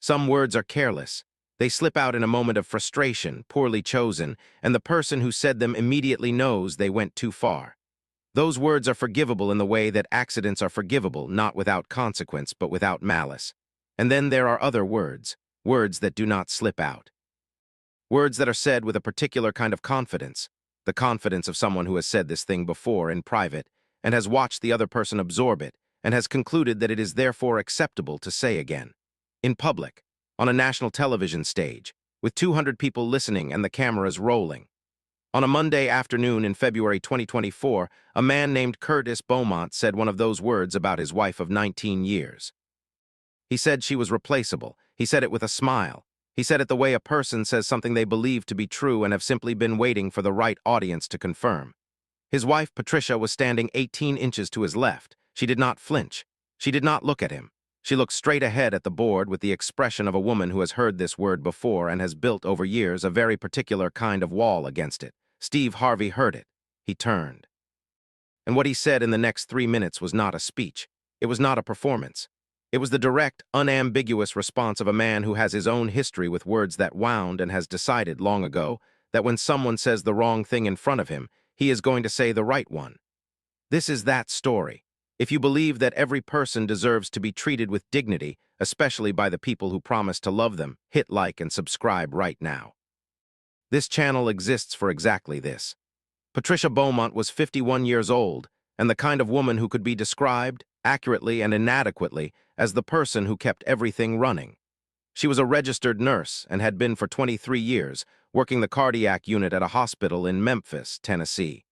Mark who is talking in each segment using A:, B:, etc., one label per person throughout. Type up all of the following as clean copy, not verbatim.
A: Some words are careless. They slip out in a moment of frustration, poorly chosen, and the person who said them immediately knows they went too far. Those words are forgivable in the way that accidents are forgivable, not without consequence, but without malice. And then there are other words, words that do not slip out. Words that are said with a particular kind of confidence, the confidence of someone who has said this thing before in private and has watched the other person absorb it and has concluded that it is therefore acceptable to say again. In public, on a national television stage, with 200 people listening and the cameras rolling. On a Monday afternoon in February 2024, a man named Curtis Beaumont said one of those words about his wife of 19 years. He said she was replaceable. He said it with a smile. He said it the way a person says something they believe to be true and have simply been waiting for the right audience to confirm. His wife, Patricia, was standing 18 inches to his left. She did not flinch. She did not look at him. She looked straight ahead at the board with the expression of a woman who has heard this word before and has built over years a very particular kind of wall against it. Steve Harvey heard it. He turned. And what he said in the next 3 minutes was not a speech. It was not a performance. It was the direct, unambiguous response of a man who has his own history with words that wound and has decided long ago that when someone says the wrong thing in front of him, he is going to say the right one. This is that story. If you believe that every person deserves to be treated with dignity, especially by the people who promise to love them, hit like and subscribe right now. This channel exists for exactly this. Patricia Beaumont was 51 years old, and the kind of woman who could be described, accurately and inadequately, as the person who kept everything running. She was a registered nurse and had been for 23 years, working the cardiac unit at a hospital in Memphis, Tennessee.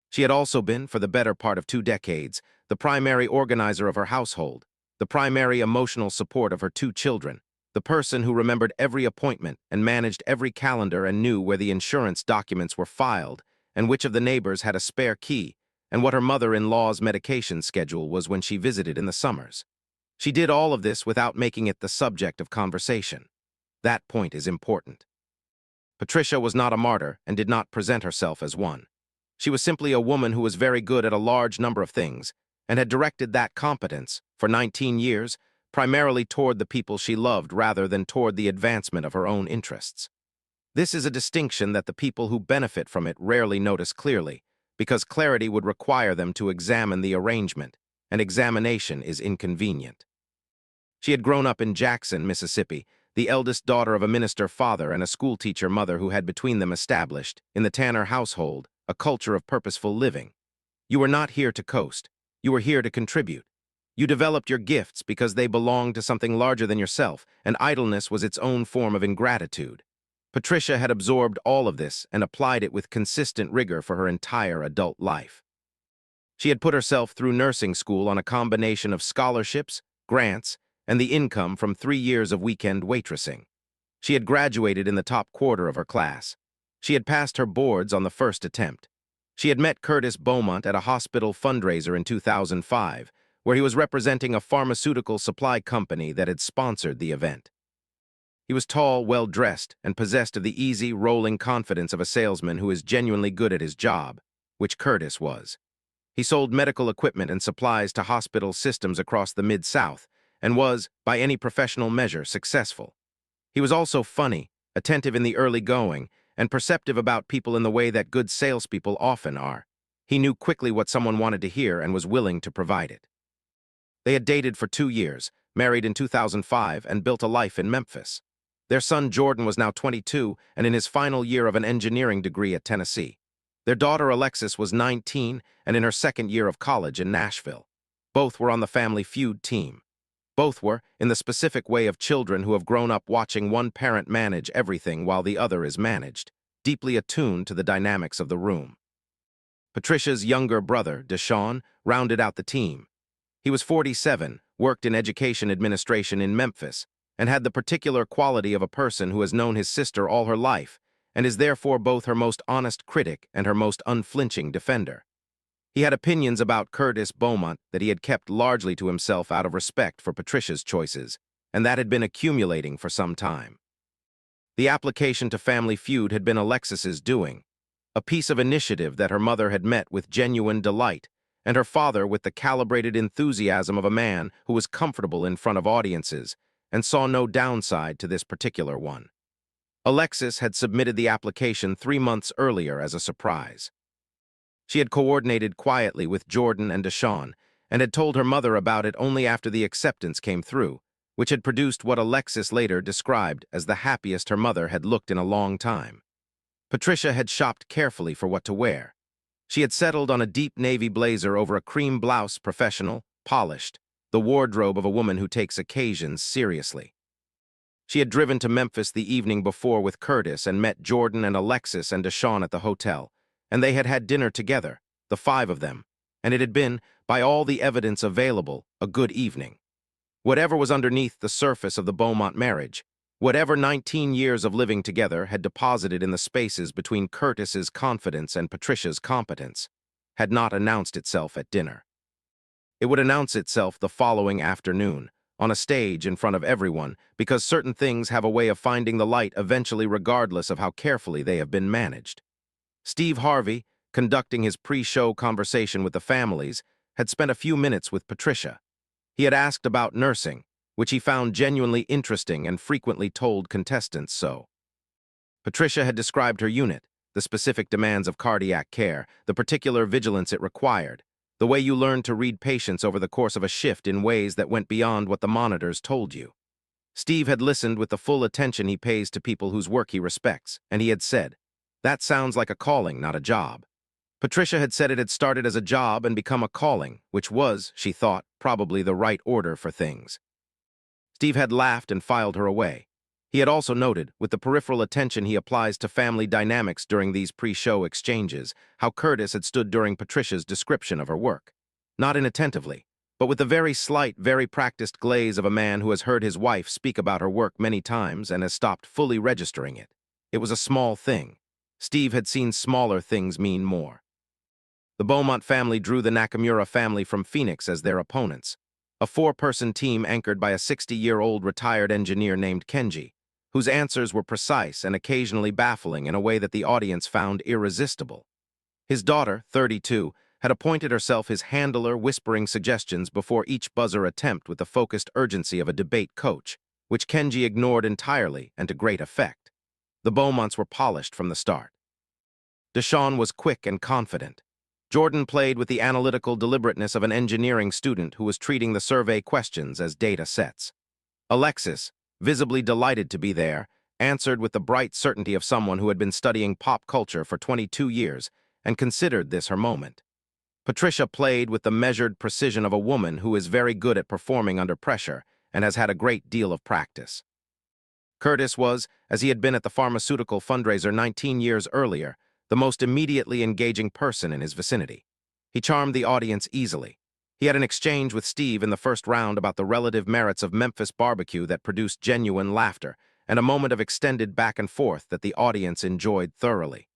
A: She had also been, for the better part of 2 decades, the primary organizer of her household, the primary emotional support of her 2 children, the person who remembered every appointment and managed every calendar and knew where the insurance documents were filed and which of the neighbors had a spare key and what her mother-in-law's medication schedule was when she visited in the summers. She did all of this without making it the subject of conversation. That point is important. Patricia was not a martyr and did not present herself as one. She was simply a woman who was very good at a large number of things and had directed that competence, for 19 years, primarily toward the people she loved rather than toward the advancement of her own interests. This is a distinction that the people who benefit from it rarely notice clearly, because clarity would require them to examine the arrangement, and examination is inconvenient. She had grown up in Jackson, Mississippi, the eldest daughter of a minister father and a schoolteacher mother who had between them established, in the Tanner household, a culture of purposeful living. You were not here to coast. You were here to contribute. You developed your gifts because they belonged to something larger than yourself, and idleness was its own form of ingratitude. Patricia had absorbed all of this and applied it with consistent rigor for her entire adult life. She had put herself through nursing school on a combination of scholarships, grants, and the income from 3 years of weekend waitressing. She had graduated in the top quarter of her class. She had passed her boards on the first attempt. She had met Curtis Beaumont at a hospital fundraiser in 2005, where he was representing a pharmaceutical supply company that had sponsored the event. He was tall, well-dressed, and possessed of the easy, rolling confidence of a salesman who is genuinely good at his job, which Curtis was. He sold medical equipment and supplies to hospital systems across the Mid-South and was, by any professional measure, successful. He was also funny, attentive in the early going, and perceptive about people in the way that good salespeople often are. He knew quickly what someone wanted to hear and was willing to provide it. They had dated for 2 years, married in 2005, and built a life in Memphis. Their son Jordan was now 22 and in his final year of an engineering degree at Tennessee. Their daughter Alexis was 19 and in her second year of college in Nashville. Both were on the Family Feud team. Both were, in the specific way of children who have grown up watching one parent manage everything while the other is managed, deeply attuned to the dynamics of the room. Patricia's younger brother, Deshaun, rounded out the team. He was 47, worked in education administration in Memphis, and had the particular quality of a person who has known his sister all her life and is therefore both her most honest critic and her most unflinching defender. He had opinions about Curtis Beaumont that he had kept largely to himself out of respect for Patricia's choices, and that had been accumulating for some time. The application to Family Feud had been Alexis's doing, a piece of initiative that her mother had met with genuine delight, and her father with the calibrated enthusiasm of a man who was comfortable in front of audiences and saw no downside to this particular one. Alexis had submitted the application 3 months earlier as a surprise. She had coordinated quietly with Jordan and Deshawn and had told her mother about it only after the acceptance came through, which had produced what Alexis later described as the happiest her mother had looked in a long time. Patricia had shopped carefully for what to wear. She had settled on a deep navy blazer over a cream blouse, professional, polished, the wardrobe of a woman who takes occasions seriously. She had driven to Memphis the evening before with Curtis and met Jordan and Alexis and Deshawn at the hotel, and they had had dinner together, the five of them, and it had been, by all the evidence available, a good evening. Whatever was underneath the surface of the Beaumont marriage, whatever 19 years of living together had deposited in the spaces between Curtis's confidence and Patricia's competence, had not announced itself at dinner. It would announce itself the following afternoon, on a stage in front of everyone, because certain things have a way of finding the light eventually regardless of how carefully they have been managed. Steve Harvey, conducting his pre-show conversation with the families, had spent a few minutes with Patricia. He had asked about nursing, which he found genuinely interesting and frequently told contestants so. Patricia had described her unit, the specific demands of cardiac care, the particular vigilance it required, the way you learned to read patients over the course of a shift in ways that went beyond what the monitors told you. Steve had listened with the full attention he pays to people whose work he respects, and he had said, "That sounds like a calling, not a job." Patricia had said it had started as a job and become a calling, which was, she thought, probably the right order for things. Steve had laughed and filed her away. He had also noted, with the peripheral attention he applies to family dynamics during these pre-show exchanges, how Curtis had stood during Patricia's description of her work. Not inattentively, but with the very slight, very practiced glaze of a man who has heard his wife speak about her work many times and has stopped fully registering it. It was a small thing. Steve had seen smaller things mean more. The Beaumont family drew the Nakamura family from Phoenix as their opponents, a 4-person team anchored by a 60-year-old retired engineer named Kenji, whose answers were precise and occasionally baffling in a way that the audience found irresistible. His daughter, 32, had appointed herself his handler, whispering suggestions before each buzzer attempt with the focused urgency of a debate coach, which Kenji ignored entirely and to great effect. The Beaumonts were polished from the start. Deshawn was quick and confident. Jordan played with the analytical deliberateness of an engineering student who was treating the survey questions as data sets. Alexis, visibly delighted to be there, answered with the bright certainty of someone who had been studying pop culture for 22 years and considered this her moment. Patricia played with the measured precision of a woman who is very good at performing under pressure and has had a great deal of practice. Curtis was, as he had been at the pharmaceutical fundraiser 19 years earlier, the most immediately engaging person in his vicinity. He charmed the audience easily. He had an exchange with Steve in the first round about the relative merits of Memphis barbecue that produced genuine laughter, and a moment of extended back and forth that the audience enjoyed thoroughly.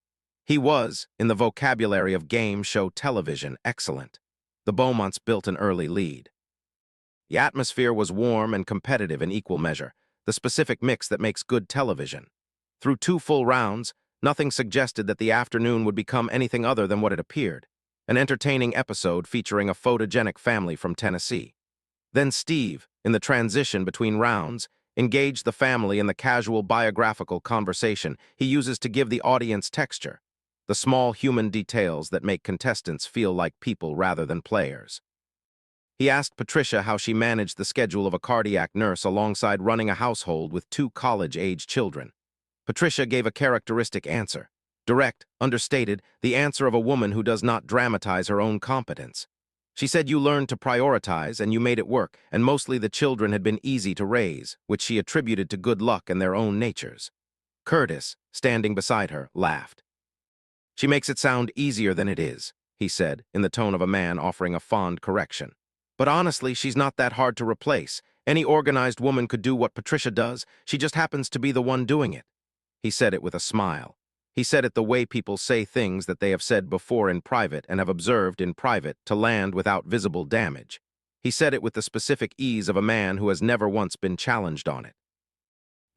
A: He was, in the vocabulary of game show television, excellent. The Beaumonts built an early lead. The atmosphere was warm and competitive in equal measure, the specific mix that makes good television. Through 2 full rounds, nothing suggested that the afternoon would become anything other than what it appeared, an entertaining episode featuring a photogenic family from Tennessee. Then Steve, in the transition between rounds, engaged the family in the casual biographical conversation he uses to give the audience texture, the small human details that make contestants feel like people rather than players. He asked Patricia how she managed the schedule of a cardiac nurse alongside running a household with 2 college-age children. Patricia gave a characteristic answer. Direct, understated, the answer of a woman who does not dramatize her own competence. She said you learned to prioritize and you made it work, and mostly the children had been easy to raise, which she attributed to good luck and their own natures. Curtis, standing beside her, laughed. "She makes it sound easier than it is," he said, in the tone of a man offering a fond correction. "But honestly, she's not that hard to replace. Any organized woman could do what Patricia does. She just happens to be the one doing it." He said it with a smile. He said it the way people say things that they have said before in private and have observed in private to land without visible damage. He said it with the specific ease of a man who has never once been challenged on it.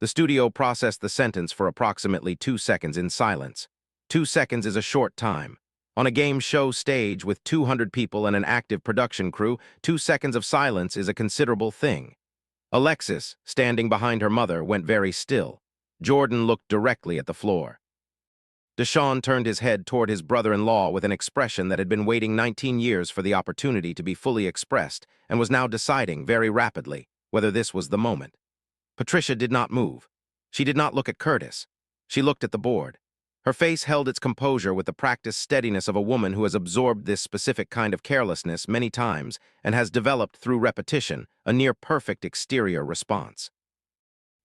A: The studio processed the sentence for approximately 2 seconds in silence. 2 seconds is a short time. On a game show stage with 200 people and an active production crew, 2 seconds of silence is a considerable thing. Alexis, standing behind her mother, went very still. Jordan looked directly at the floor. Deshaun turned his head toward his brother-in-law with an expression that had been waiting 19 years for the opportunity to be fully expressed and was now deciding very rapidly whether this was the moment. Patricia did not move. She did not look at Curtis. She looked at the board. Her face held its composure with the practiced steadiness of a woman who has absorbed this specific kind of carelessness many times and has developed through repetition a near-perfect exterior response.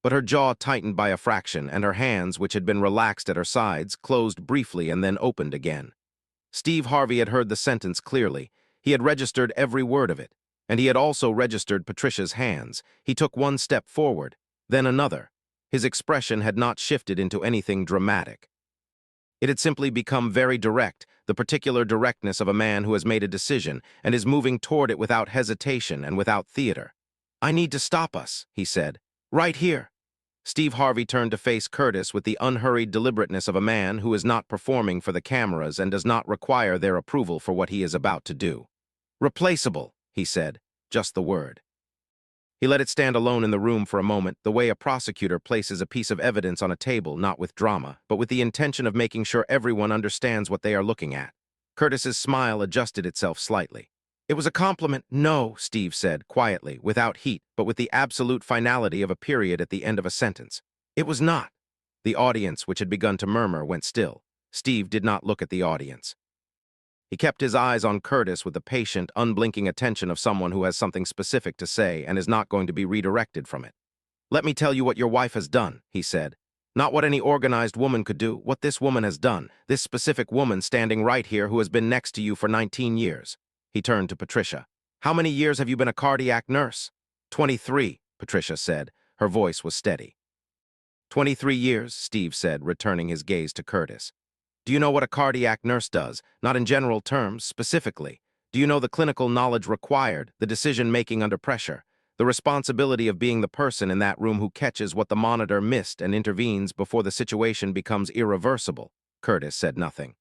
A: But her jaw tightened by a fraction, and her hands, which had been relaxed at her sides, closed briefly and then opened again. Steve Harvey had heard the sentence clearly. He had registered every word of it, and he had also registered Patricia's hands. He took one step forward, then another. His expression had not shifted into anything dramatic. It had simply become very direct, the particular directness of a man who has made a decision and is moving toward it without hesitation and without theater. "I need to stop us," he said. "Right here." Steve Harvey turned to face Curtis with the unhurried deliberateness of a man who is not performing for the cameras and does not require their approval for what he is about to do. "Replaceable," he said, just the word. He let it stand alone in the room for a moment, the way a prosecutor places a piece of evidence on a table, not with drama, but with the intention of making sure everyone understands what they are looking at. Curtis's smile adjusted itself slightly. "It was a compliment." "No," Steve said, quietly, without heat, but with the absolute finality of a period at the end of a sentence. "It was not." The audience, which had begun to murmur, went still. Steve did not look at the audience. He kept his eyes on Curtis with the patient, unblinking attention of someone who has something specific to say and is not going to be redirected from it. "Let me tell you what your wife has done," he said. "Not what any organized woman could do, what this woman has done, this specific woman standing right here who has been next to you for 19 years. He turned to Patricia. "How many years have you been a cardiac nurse?" 23, Patricia said. Her voice was steady. 23 years, Steve said, returning his gaze to Curtis. "Do you know what a cardiac nurse does? Not in general terms, specifically. Do you know the clinical knowledge required, the decision-making under pressure, the responsibility of being the person in that room who catches what the monitor missed and intervenes before the situation becomes irreversible?" Curtis said nothing.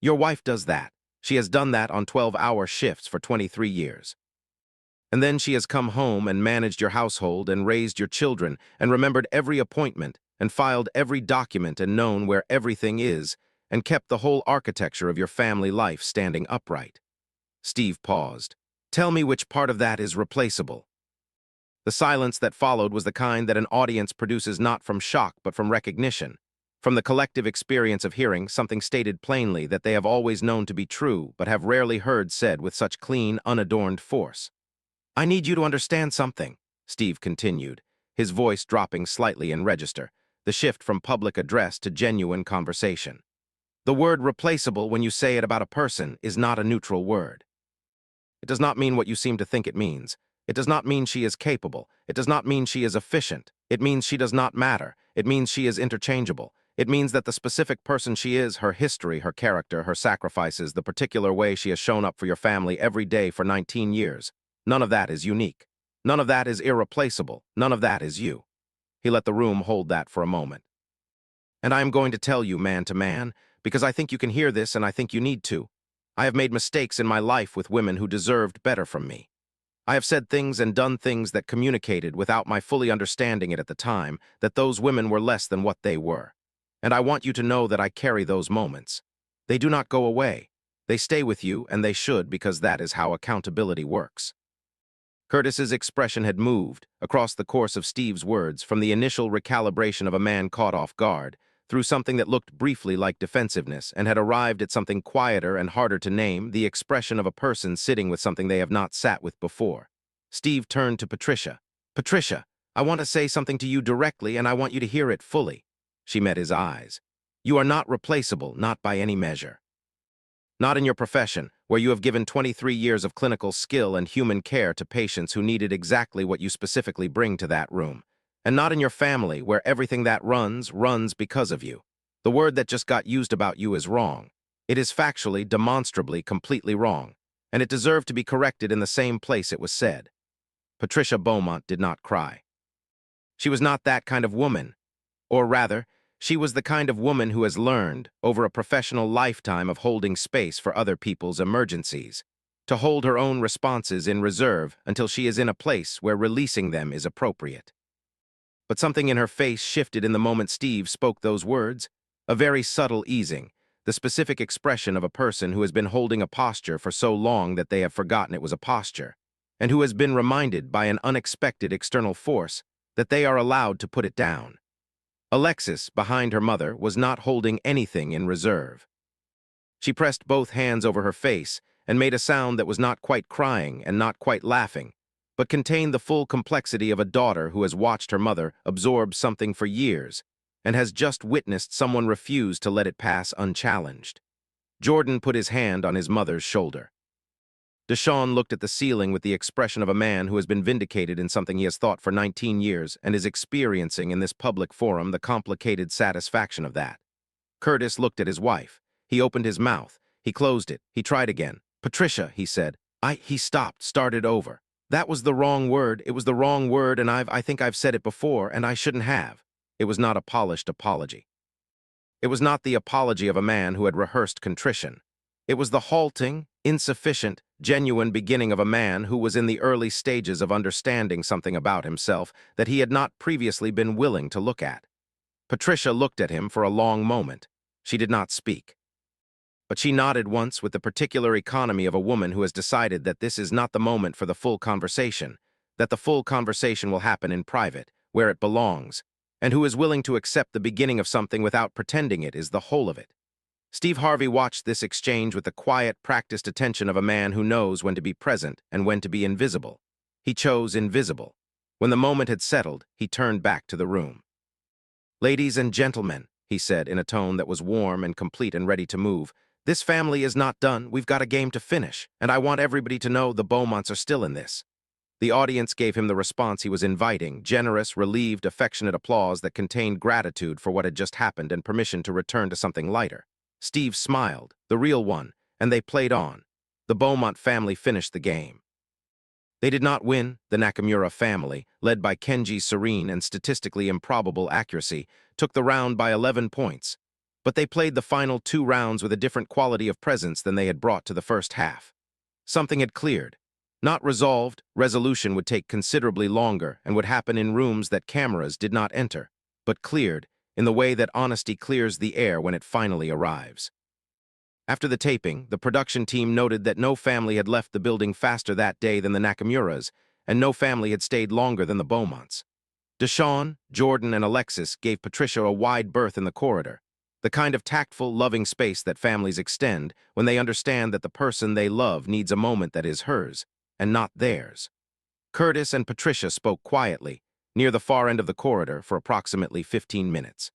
A: "Your wife does that. She has done that on 12-hour shifts for 23 years. And then she has come home and managed your household and raised your children and remembered every appointment and filed every document and known where everything is and kept the whole architecture of your family life standing upright." Steve paused. "Tell me which part of that is replaceable." The silence that followed was the kind that an audience produces not from shock but from recognition, from the collective experience of hearing something stated plainly that they have always known to be true but have rarely heard said with such clean, unadorned force. "I need you to understand something," Steve continued, his voice dropping slightly in register, the shift from public address to genuine conversation. "The word replaceable, when you say it about a person, is not a neutral word. It does not mean what you seem to think it means. It does not mean she is capable. It does not mean she is efficient. It means she does not matter. It means she is interchangeable. It means that the specific person she is, her history, her character, her sacrifices, the particular way she has shown up for your family every day for 19 years, none of that is unique. None of that is irreplaceable. None of that is you." He let the room hold that for a moment. "And I am going to tell you man to man, because I think you can hear this and I think you need to. I have made mistakes in my life with women who deserved better from me. I have said things and done things that communicated, without my fully understanding it at the time, that those women were less than what they were. And I want you to know that I carry those moments. They do not go away. They stay with you, and they should, because that is how accountability works." Curtis's expression had moved, across the course of Steve's words, from the initial recalibration of a man caught off guard, through something that looked briefly like defensiveness, and had arrived at something quieter and harder to name, the expression of a person sitting with something they have not sat with before. Steve turned to Patricia. "Patricia, I want to say something to you directly, and I want you to hear it fully." She met his eyes. "You are not replaceable, not by any measure. Not in your profession, where you have given 23 years of clinical skill and human care to patients who needed exactly what you specifically bring to that room. And not in your family, where everything that runs because of you. The word that just got used about you is wrong. It is factually, demonstrably, completely wrong. And it deserved to be corrected in the same place it was said." Patricia Beaumont did not cry. She was not that kind of woman. Or rather, she was the kind of woman who has learned, over a professional lifetime of holding space for other people's emergencies, to hold her own responses in reserve until she is in a place where releasing them is appropriate. But something in her face shifted in the moment Steve spoke those words, a very subtle easing, the specific expression of a person who has been holding a posture for so long that they have forgotten it was a posture, and who has been reminded by an unexpected external force that they are allowed to put it down. Alexis, behind her mother, was not holding anything in reserve. She pressed both hands over her face and made a sound that was not quite crying and not quite laughing, but contained the full complexity of a daughter who has watched her mother absorb something for years and has just witnessed someone refuse to let it pass unchallenged. Jordan put his hand on his mother's shoulder. Deshawn looked at the ceiling with the expression of a man who has been vindicated in something he has thought for 19 years and is experiencing in this public forum the complicated satisfaction of that. Curtis looked at his wife. He opened his mouth. He closed it. He tried again. "Patricia," he said. He stopped, started over. "That was the wrong word. It was the wrong word, and I think I've said it before, and I shouldn't have." It was not a polished apology. It was not the apology of a man who had rehearsed contrition. It was the halting, insufficient, genuine beginning of a man who was in the early stages of understanding something about himself that he had not previously been willing to look at. Patricia looked at him for a long moment. She did not speak. But she nodded once with the particular economy of a woman who has decided that this is not the moment for the full conversation, that the full conversation will happen in private, where it belongs, and who is willing to accept the beginning of something without pretending it is the whole of it. Steve Harvey watched this exchange with the quiet, practiced attention of a man who knows when to be present and when to be invisible. He chose invisible. When the moment had settled, he turned back to the room. "Ladies and gentlemen," he said in a tone that was warm and complete and ready to move, "this family is not done. We've got a game to finish, and I want everybody to know the Beaumonts are still in this." The audience gave him the response he was inviting, generous, relieved, affectionate applause that contained gratitude for what had just happened and permission to return to something lighter. Steve smiled, the real one, and they played on. The Beaumont family finished the game. They did not win. The Nakamura family, led by Kenji's serene and statistically improbable accuracy, took the round by 11 points. But they played the final 2 rounds with a different quality of presence than they had brought to the first half. Something had cleared. Not resolved, resolution would take considerably longer and would happen in rooms that cameras did not enter, but cleared, in the way that honesty clears the air when it finally arrives. After the taping, the production team noted that no family had left the building faster that day than the Nakamuras, and no family had stayed longer than the Beaumonts. Deshawn, Jordan, and Alexis gave Patricia a wide berth in the corridor, the kind of tactful, loving space that families extend when they understand that the person they love needs a moment that is hers, and not theirs. Curtis and Patricia spoke quietly, near the far end of the corridor, for approximately 15 minutes.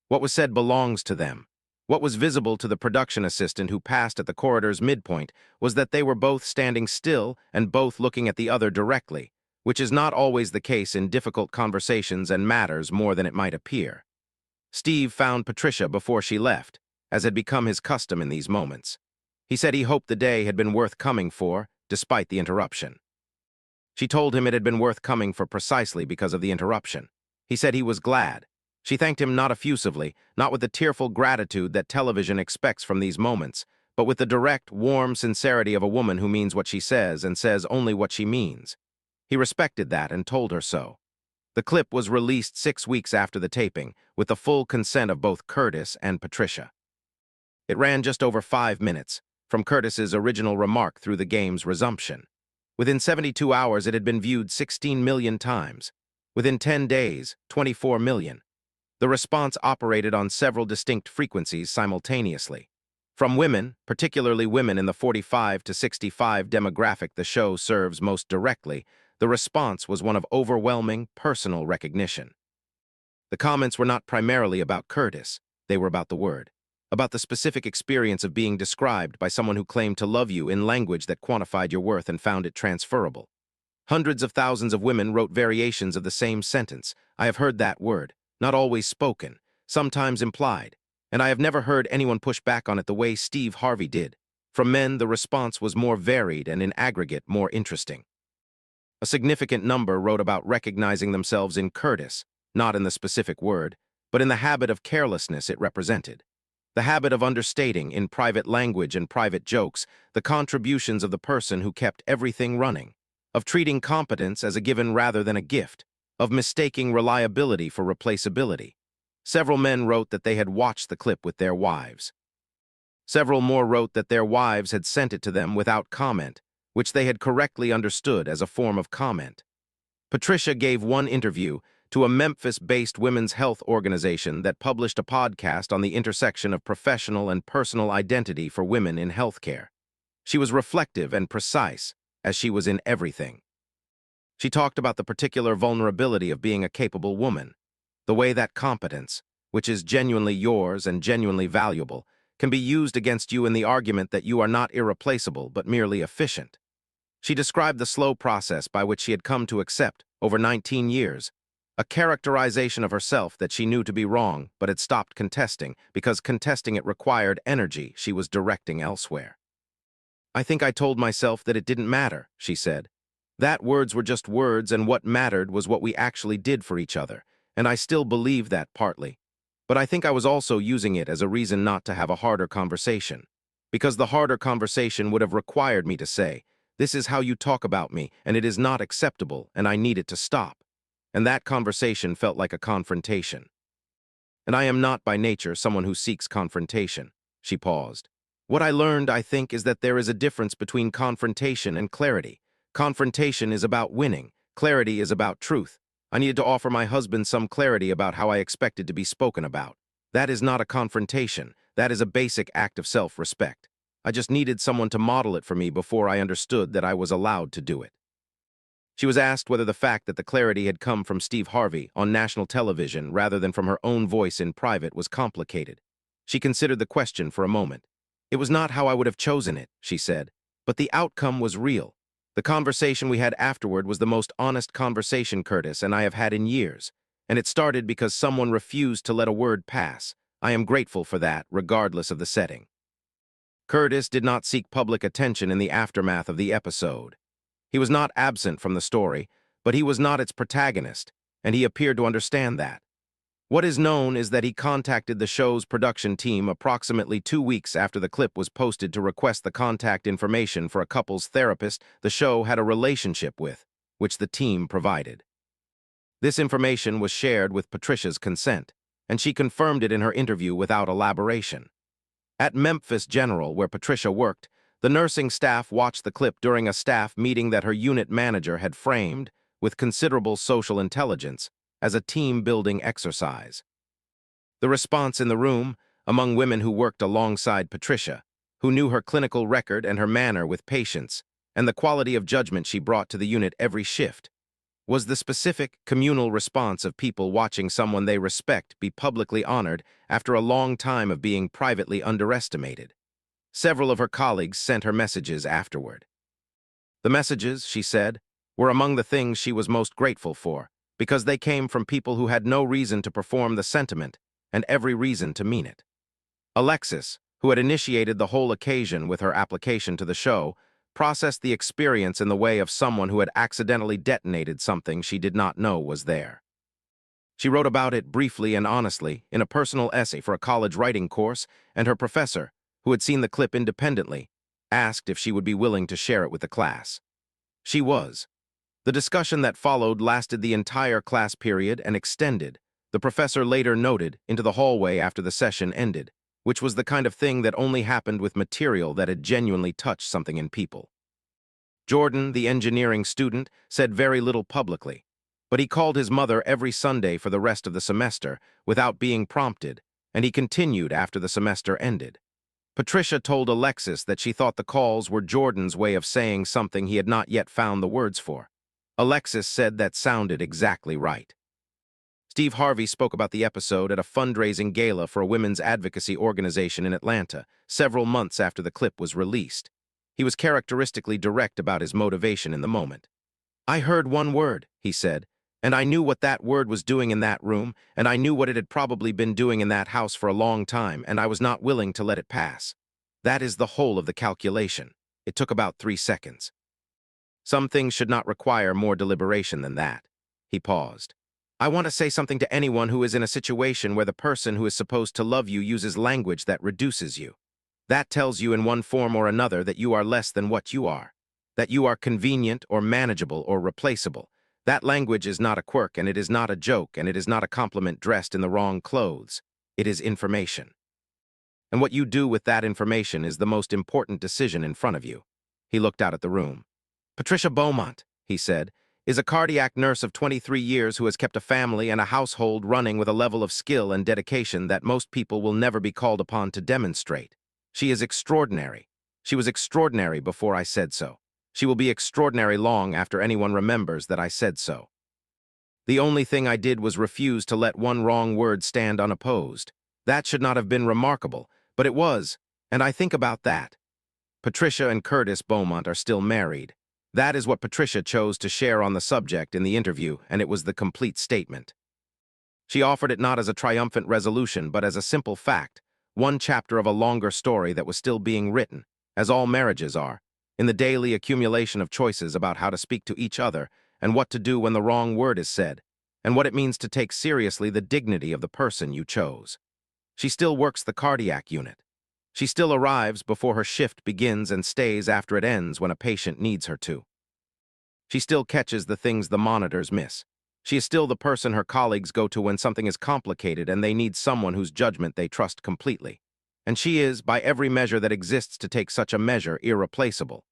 A: What was said belongs to them. What was visible to the production assistant who passed at the corridor's midpoint was that they were both standing still and both looking at the other directly, which is not always the case in difficult conversations and matters more than it might appear. Steve found Patricia before she left, as had become his custom in these moments. He said he hoped the day had been worth coming for, despite the interruption. She told him it had been worth coming for precisely because of the interruption. He said he was glad. She thanked him not effusively, not with the tearful gratitude that television expects from these moments, but with the direct, warm sincerity of a woman who means what she says and says only what she means. He respected that and told her so. The clip was released 6 weeks after the taping, with the full consent of both Curtis and Patricia. It ran just over 5 minutes, from Curtis's original remark through the game's resumption. Within 72 hours, it had been viewed 16 million times. Within 10 days, 24 million. The response operated on several distinct frequencies simultaneously. From women, particularly women in the 45 to 65 demographic the show serves most directly, the response was one of overwhelming personal recognition. The comments were not primarily about Curtis. They were about the word, about the specific experience of being described by someone who claimed to love you in language that quantified your worth and found it transferable. Hundreds of thousands of women wrote variations of the same sentence. "I have heard that word, not always spoken, sometimes implied, and I have never heard anyone push back on it the way Steve Harvey did." From men, the response was more varied and in aggregate more interesting. A significant number wrote about recognizing themselves in Curtis, not in the specific word, but in the habit of carelessness it represented. The habit of understating, in private language and private jokes, the contributions of the person who kept everything running, of treating competence as a given rather than a gift, of mistaking reliability for replaceability. Several men wrote that they had watched the clip with their wives. Several more wrote that their wives had sent it to them without comment, which they had correctly understood as a form of comment. Patricia gave one interview to a Memphis-based women's health organization that published a podcast on the intersection of professional and personal identity for women in healthcare. She was reflective and precise, as she was in everything. She talked about the particular vulnerability of being a capable woman, the way that competence, which is genuinely yours and genuinely valuable, can be used against you in the argument that you are not irreplaceable but merely efficient. She described the slow process by which she had come to accept, over 19 years, a characterization of herself that she knew to be wrong but had stopped contesting because contesting it required energy she was directing elsewhere. "I think I told myself that it didn't matter," she said. "That words were just words and what mattered was what we actually did for each other, and I still believe that partly. But I think I was also using it as a reason not to have a harder conversation, because the harder conversation would have required me to say, 'This is how you talk about me, and it is not acceptable, and I need it to stop.' And that conversation felt like a confrontation. And I am not by nature someone who seeks confrontation." She paused. "What I learned, I think, is that there is a difference between confrontation and clarity. Confrontation is about winning. Clarity is about truth. I needed to offer my husband some clarity about how I expected to be spoken about. That is not a confrontation. That is a basic act of self-respect. I just needed someone to model it for me before I understood that I was allowed to do it." She was asked whether the fact that the clarity had come from Steve Harvey on national television rather than from her own voice in private was complicated. She considered the question for a moment. "It was not how I would have chosen it," she said, "but the outcome was real. The conversation we had afterward was the most honest conversation Curtis and I have had in years, and it started because someone refused to let a word pass. I am grateful for that, regardless of the setting." Curtis did not seek public attention in the aftermath of the episode. He was not absent from the story, but he was not its protagonist, and he appeared to understand that. What is known is that he contacted the show's production team approximately 2 weeks after the clip was posted to request the contact information for a couple's therapist the show had a relationship with, which the team provided. This information was shared with Patricia's consent, and she confirmed it in her interview without elaboration. At Memphis General, where Patricia worked, the nursing staff watched the clip during a staff meeting that her unit manager had framed, with considerable social intelligence, as a team-building exercise. The response in the room, among women who worked alongside Patricia, who knew her clinical record and her manner with patients, and the quality of judgment she brought to the unit every shift, was the specific, communal response of people watching someone they respect be publicly honored after a long time of being privately underestimated. Several of her colleagues sent her messages afterward. The messages, she said, were among the things she was most grateful for, because they came from people who had no reason to perform the sentiment and every reason to mean it. Alexis, who had initiated the whole occasion with her application to the show, processed the experience in the way of someone who had accidentally detonated something she did not know was there. She wrote about it briefly and honestly in a personal essay for a college writing course, and her professor, who had seen the clip independently, asked if she would be willing to share it with the class. She was. The discussion that followed lasted the entire class period and extended, the professor later noted, into the hallway after the session ended, which was the kind of thing that only happened with material that had genuinely touched something in people. Jordan, the engineering student, said very little publicly, but he called his mother every Sunday for the rest of the semester without being prompted, and he continued after the semester ended. Patricia told Alexis that she thought the calls were Jordan's way of saying something he had not yet found the words for. Alexis said that sounded exactly right. Steve Harvey spoke about the episode at a fundraising gala for a women's advocacy organization in Atlanta, several months after the clip was released. He was characteristically direct about his motivation in the moment. "I heard one word," he said, "and I knew what that word was doing in that room, and I knew what it had probably been doing in that house for a long time, and I was not willing to let it pass. That is the whole of the calculation. It took about 3 seconds. Some things should not require more deliberation than that." He paused. I want to say something to anyone who is in a situation where the person who is supposed to love you uses language that reduces you. That tells you in one form or another that you are less than what you are, that you are convenient or manageable or replaceable. That language is not a quirk, and it is not a joke, and it is not a compliment dressed in the wrong clothes. It is information. And what you do with that information is the most important decision in front of you. He looked out at the room. Patricia Beaumont, he said, is a cardiac nurse of 23 years who has kept a family and a household running with a level of skill and dedication that most people will never be called upon to demonstrate. She is extraordinary. She was extraordinary before I said so. She will be extraordinary long after anyone remembers that I said so. The only thing I did was refuse to let one wrong word stand unopposed. That should not have been remarkable, but it was, and I think about that. Patricia and Curtis Beaumont are still married. That is what Patricia chose to share on the subject in the interview, and it was the complete statement. She offered it not as a triumphant resolution, but as a simple fact, one chapter of a longer story that was still being written, as all marriages are, in the daily accumulation of choices about how to speak to each other and what to do when the wrong word is said, and what it means to take seriously the dignity of the person you chose. She still works the cardiac unit. She still arrives before her shift begins and stays after it ends when a patient needs her to. She still catches the things the monitors miss. She is still the person her colleagues go to when something is complicated and they need someone whose judgment they trust completely. And she is, by every measure that exists to take such a measure, irreplaceable.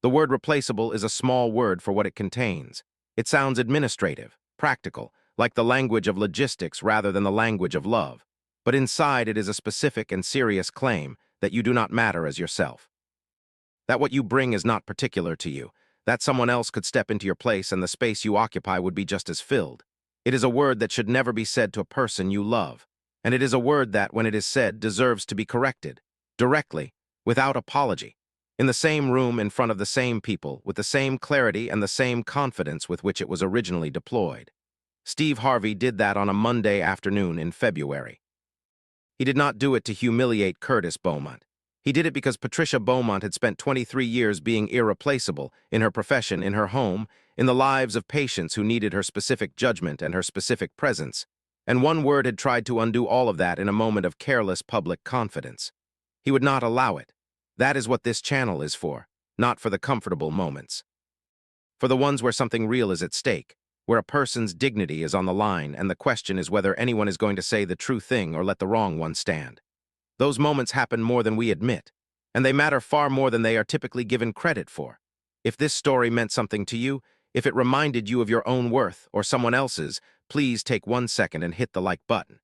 A: The word replaceable is a small word for what it contains. It sounds administrative, practical, like the language of logistics rather than the language of love. But inside it is a specific and serious claim that you do not matter as yourself. That what you bring is not particular to you, that someone else could step into your place and the space you occupy would be just as filled. It is a word that should never be said to a person you love, and it is a word that, when it is said, deserves to be corrected, directly, without apology, in the same room in front of the same people, with the same clarity and the same confidence with which it was originally deployed. Steve Harvey did that on a Monday afternoon in February. He did not do it to humiliate Curtis Beaumont. He did it because Patricia Beaumont had spent 23 years being irreplaceable in her profession, in her home, in the lives of patients who needed her specific judgment and her specific presence. And one word had tried to undo all of that in a moment of careless public confidence. He would not allow it. That is what this channel is for, not for the comfortable moments. For the ones where something real is at stake, where a person's dignity is on the line and the question is whether anyone is going to say the true thing or let the wrong one stand. Those moments happen more than we admit, and they matter far more than they are typically given credit for. If this story meant something to you, if it reminded you of your own worth or someone else's, please take 1 second and hit the like button.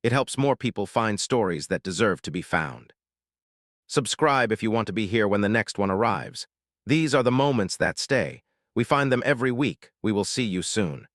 A: It helps more people find stories that deserve to be found. Subscribe if you want to be here when the next one arrives. These are the moments that stay. We find them every week. We will see you soon.